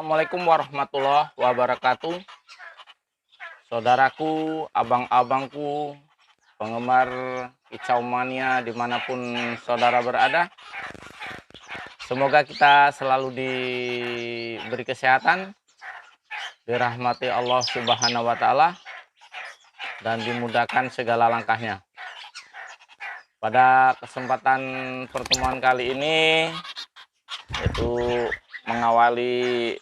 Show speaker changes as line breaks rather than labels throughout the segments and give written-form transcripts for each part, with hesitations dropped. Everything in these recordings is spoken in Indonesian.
Assalamualaikum warahmatullahi wabarakatuh. Saudaraku, abang-abangku, penggemar kicau mania dimanapun saudara berada. Semoga kita selalu diberi kesehatan, dirahmati Allah Subhanahu wa Ta'ala, dan dimudahkan segala langkahnya. Pada kesempatan pertemuan kali ini, yaitu mengawali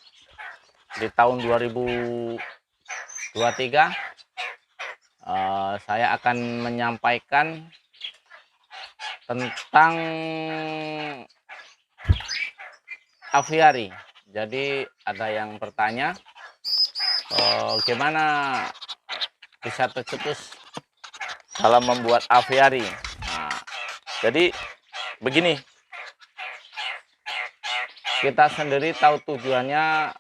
di tahun 2023, saya akan menyampaikan tentang aviari. Jadi ada yang bertanya, gimana bisa tercetus dalam membuat aviari. Jadi begini, kita sendiri tahu tujuannya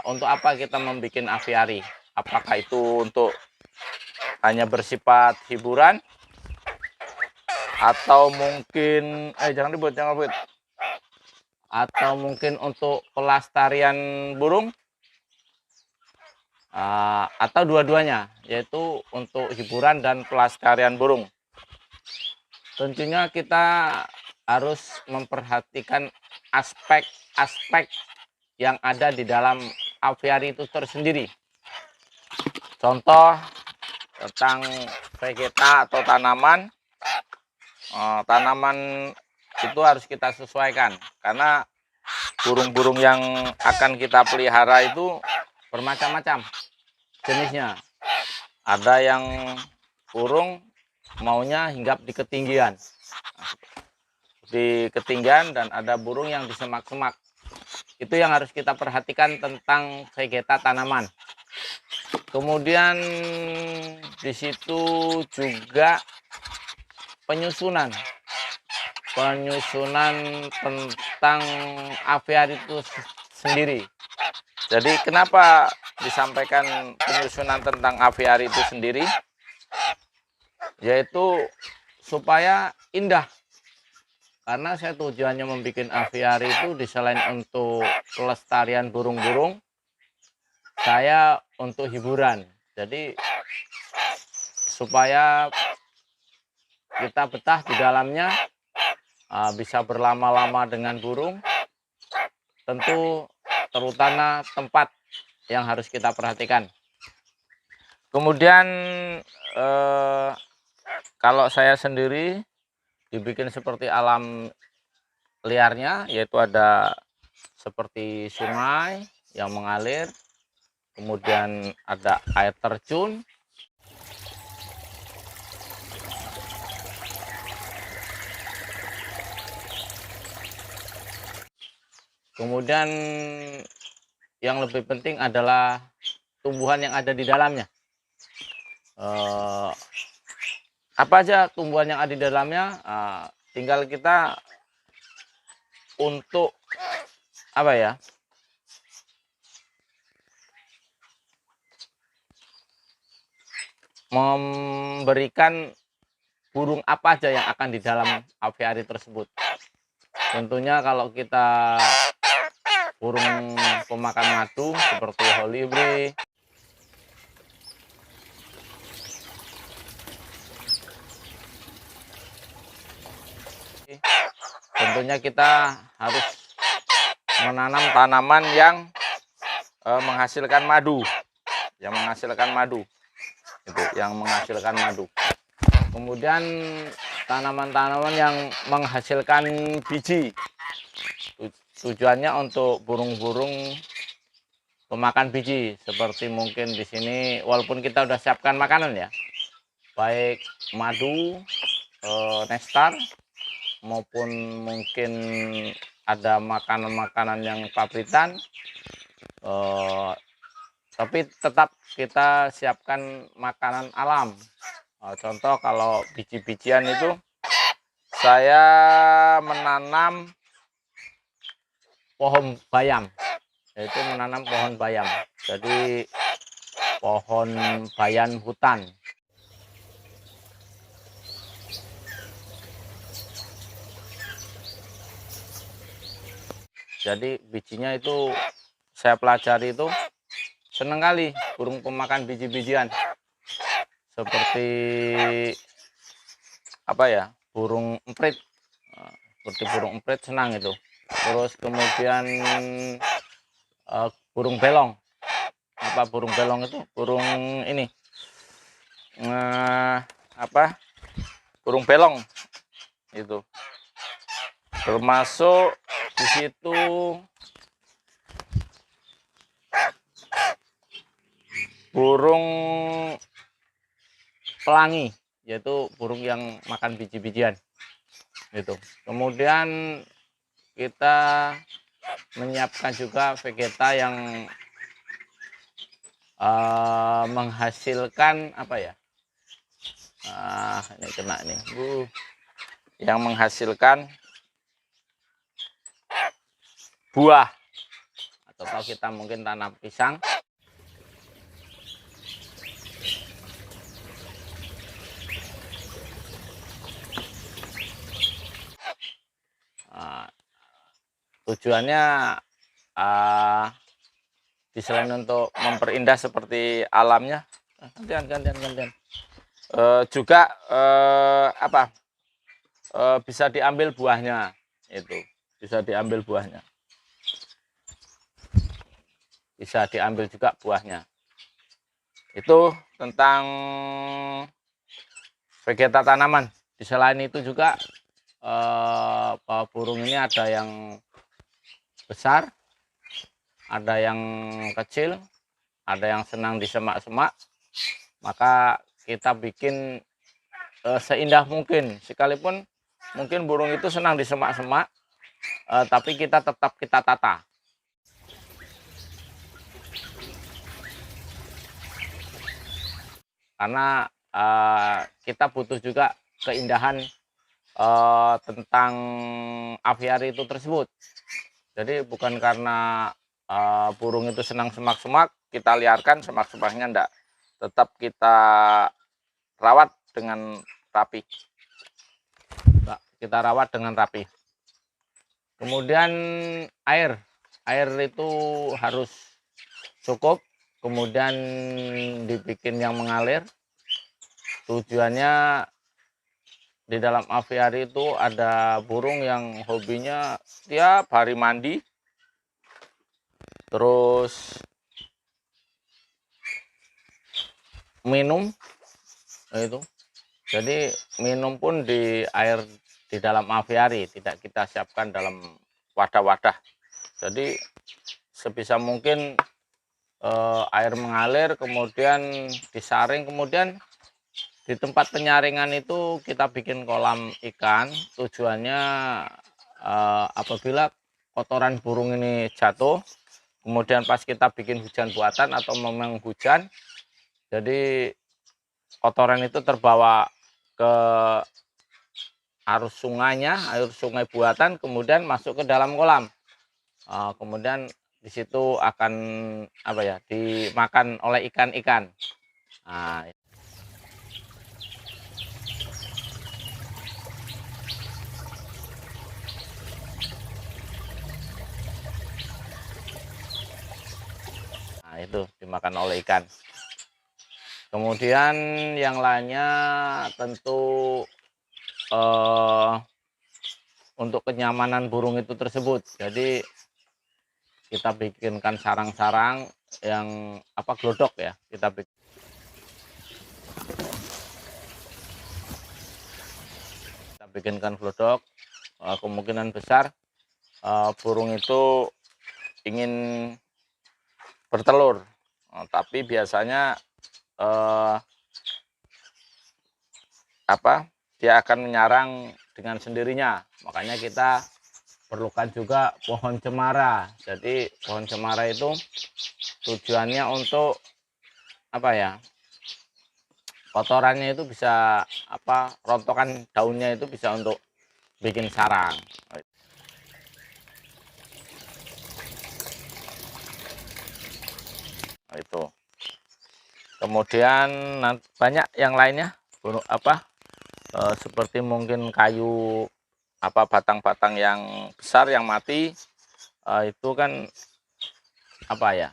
untuk apa kita membuat aviari. Apakah itu untuk hanya bersifat hiburan, atau mungkin jangan ribut, atau mungkin untuk pelestarian burung, atau dua-duanya, yaitu untuk hiburan dan pelestarian burung. Tentunya kita harus memperhatikan aspek-aspek yang ada di dalam aviari itu tersendiri. Contoh tentang vegeta atau tanaman. Tanaman itu harus kita sesuaikan, karena burung-burung yang akan kita pelihara itu bermacam-macam jenisnya. Ada yang burung maunya hinggap di ketinggian, dan ada burung yang di semak-semak. Itu yang harus kita perhatikan tentang vegeta tanaman. Kemudian di situ juga penyusunan tentang aviari itu sendiri. Jadi kenapa disampaikan penyusunan tentang aviari itu sendiri? Yaitu supaya indah. Karena saya tujuannya membuat aviari itu selain untuk pelestarian burung-burung, saya untuk hiburan. Jadi supaya kita betah di dalamnya, bisa berlama-lama dengan burung. Tentu terutama tempat yang harus kita perhatikan. Kemudian kalau saya sendiri dibikin seperti alam liarnya, yaitu ada seperti sungai yang mengalir, kemudian ada air terjun. Kemudian yang lebih penting adalah tumbuhan yang ada di dalamnya. Apa aja tumbuhan yang ada di dalamnya, tinggal kita untuk memberikan burung apa aja yang akan di dalam aviari tersebut. Tentunya kalau kita burung pemakan madu seperti kolibri, tentunya kita harus menanam tanaman yang menghasilkan madu, Kemudian tanaman-tanaman yang menghasilkan biji. Tujuannya untuk burung-burung pemakan biji, seperti mungkin di sini, walaupun kita udah siapkan makanan ya, baik madu, nektar, maupun mungkin ada makanan-makanan yang pabrikan, tapi tetap kita siapkan makanan alam. Contoh kalau biji-bijian itu saya menanam pohon bayam, yaitu menanam pohon bayam. Jadi pohon bayan hutan. Jadi bijinya itu saya pelajari itu seneng kali burung pemakan biji-bijian, seperti apa ya, burung emprit. Seperti burung emprit senang itu. Terus kemudian burung belong. Apa burung belong itu? Burung ini apa? Burung belong itu. Termasuk di situ burung pelangi, yaitu burung yang makan biji-bijian gitu. Kemudian kita menyiapkan juga vegeta yang menghasilkan apa ya, ini kena nih, yang menghasilkan buah, atau kita mungkin tanam pisang. Tujuannya selain untuk memperindah seperti alamnya, gantian. Juga apa, bisa diambil buahnya, itu bisa diambil buahnya, bisa diambil juga buahnya. Itu tentang vegeta tanaman. Di selain itu juga burung ini ada yang besar, ada yang kecil, ada yang senang di semak-semak. Maka kita bikin seindah mungkin, sekalipun mungkin burung itu senang di semak-semak, tapi kita tetap kita tata. Karena kita butuh juga keindahan tentang aviari itu tersebut. Jadi bukan karena burung itu senang semak-semak kita liarkan semak-semaknya, enggak, tetap kita rawat dengan rapi. Kemudian air itu harus cukup, kemudian dibikin yang mengalir. Tujuannya di dalam aviari itu ada burung yang hobinya tiap hari mandi, terus minum itu. Jadi minum pun di air di dalam aviari, tidak kita siapkan dalam wadah-wadah. Jadi sebisa mungkin air mengalir, kemudian disaring, kemudian di tempat penyaringan itu kita bikin kolam ikan. Tujuannya apabila kotoran burung ini jatuh, kemudian pas kita bikin hujan buatan atau memang hujan, jadi kotoran itu terbawa ke arus sungainya, air sungai buatan, kemudian masuk ke dalam kolam. Kemudian di situ akan apa ya, dimakan oleh ikan-ikan. Itu dimakan oleh ikan. Kemudian yang lainnya tentu untuk kenyamanan burung itu tersebut. Jadi kita bikinkan sarang-sarang yang glodok ya, kita bikinkan glodok. Kemungkinan besar burung itu ingin bertelur, tapi biasanya dia akan menyarang dengan sendirinya. Makanya kita perlukan juga pohon cemara. Jadi pohon cemara itu tujuannya untuk apa ya, kotorannya itu bisa rontokan daunnya itu bisa untuk bikin sarang. Itu kemudian banyak yang lainnya, seperti mungkin kayu batang-batang yang besar yang mati, itu kan apa ya,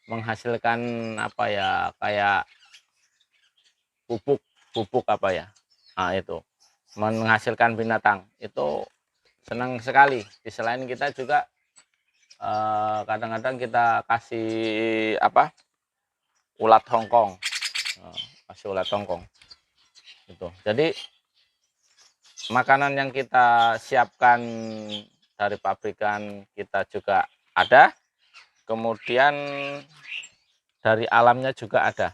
menghasilkan apa ya, kayak pupuk apa ya, nah itu menghasilkan binatang itu senang sekali. Selain kita juga kadang-kadang kita kasih apa, ulat Hongkong, kasih ulat Hongkong itu. Jadi makanan yang kita siapkan dari pabrikan kita juga ada, kemudian dari alamnya juga ada,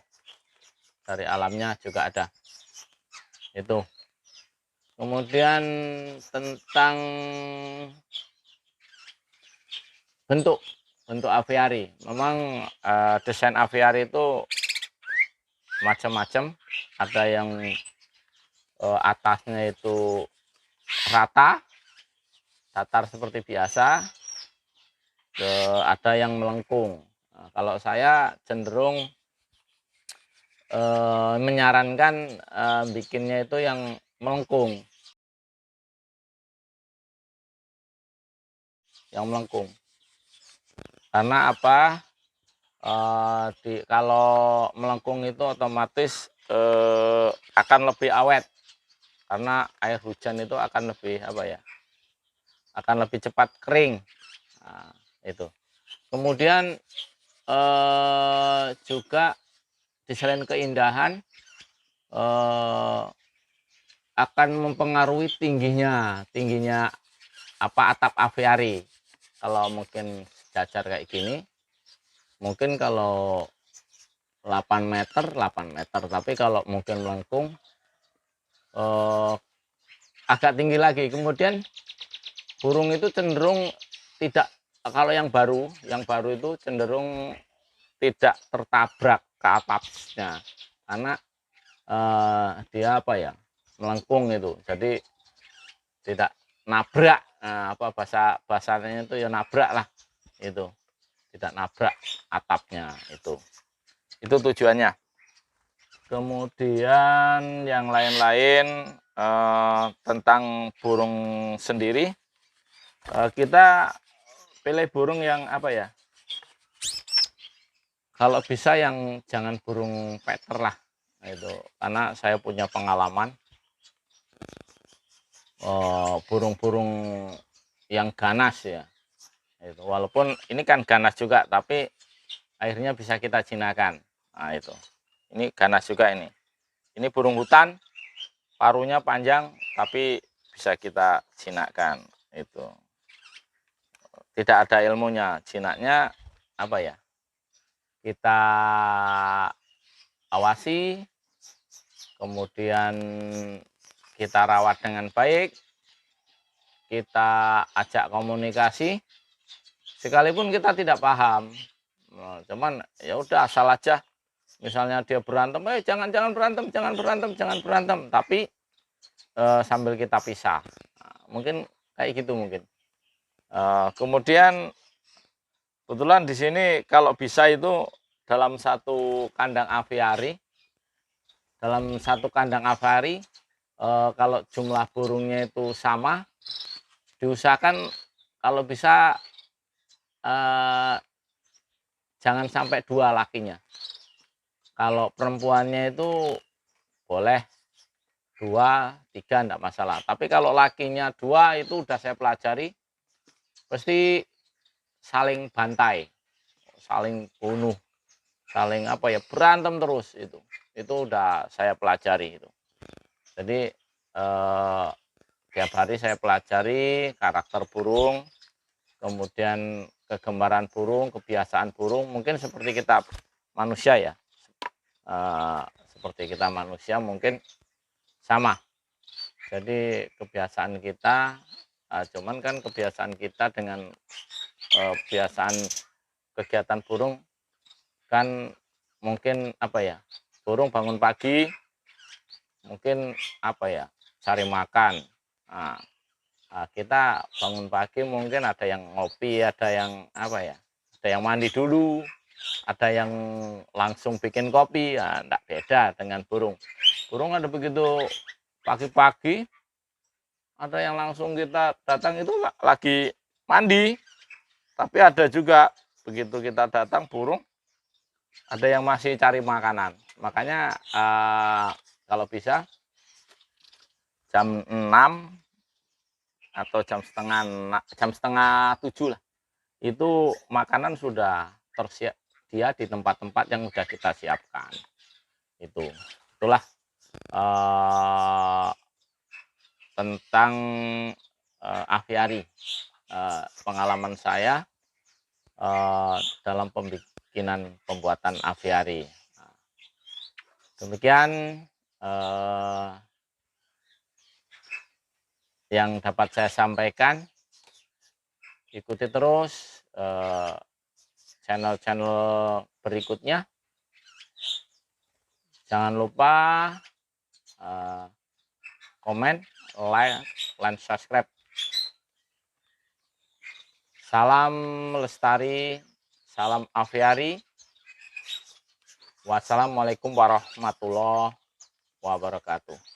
itu. Kemudian tentang bentuk aviari, memang desain aviari itu macam-macam. Ada yang atasnya itu rata, datar seperti biasa, ada yang melengkung. Nah, kalau saya cenderung menyarankan bikinnya itu yang melengkung, karena apa, kalau melengkung itu otomatis akan lebih awet, karena air hujan itu akan lebih apa ya, akan lebih cepat kering. Nah, itu. Kemudian juga di selain keindahan, akan mempengaruhi tingginya apa, atap aviari. Kalau mungkin sejajar kayak gini, mungkin kalau 8 meter, tapi kalau mungkin melengkung agak tinggi lagi. Kemudian burung itu cenderung tidak, kalau yang baru itu cenderung tidak tertabrak ke atapnya, karena dia apa ya, melengkung itu, jadi tidak nabrak. Nah, apa bahasanya itu ya, nabrak lah, itu tidak nabrak atapnya, itu tujuannya. Kemudian yang lain-lain tentang burung sendiri, kita pilih burung yang apa ya, kalau bisa yang jangan burung peter lah. Nah, itu karena saya punya pengalaman burung-burung yang ganas ya, itu walaupun ini kan ganas juga, tapi akhirnya bisa kita jinakan. Nah, itu ini ganas juga, ini burung hutan, paruhnya panjang tapi bisa kita jinakkan. Itu tidak ada ilmunya, jinaknya apa ya, kita awasi, kemudian kita rawat dengan baik, kita ajak komunikasi, sekalipun kita tidak paham. Nah, cuman ya udah, asal aja misalnya dia berantem, jangan berantem, tapi sambil kita pisah. Nah, mungkin kayak gitu mungkin. Kemudian kebetulan di sini kalau bisa itu dalam satu kandang aviari, kalau jumlah burungnya itu sama, diusahakan kalau bisa jangan sampai 2 lakinya. Kalau perempuannya itu boleh 2, 3 enggak masalah. Tapi kalau lakinya 2 itu udah saya pelajari, pasti saling bantai, saling bunuh, saling apa ya, berantem terus itu. Itu udah saya pelajari itu. Jadi tiap hari saya pelajari karakter burung, kemudian kegemaran burung, kebiasaan burung, mungkin seperti kita manusia ya. Seperti kita manusia mungkin sama. Jadi kebiasaan kita, cuman kan kebiasaan kita dengan kebiasaan kegiatan burung kan mungkin apa ya, burung bangun pagi mungkin apa ya, cari makan. Nah, kita bangun pagi mungkin ada yang ngopi, ada yang apa ya, ada yang mandi dulu, ada yang langsung bikin kopi. Ya enggak beda dengan burung. Burung ada begitu pagi-pagi, ada yang langsung kita datang itu lagi mandi, tapi ada juga begitu kita datang burung ada yang masih cari makanan. Makanya kalau bisa jam 6 atau jam setengah 7 lah, itu makanan sudah tersedia di tempat-tempat yang sudah kita siapkan. Itulah tentang aviari, pengalaman saya dalam pembuatan aviari. Demikian yang dapat saya sampaikan. Ikuti terus channel-channel berikutnya. Jangan lupa komen, like, dan subscribe. Salam lestari, salam aviari. Wassalamualaikum warahmatullahi wabarakatuh.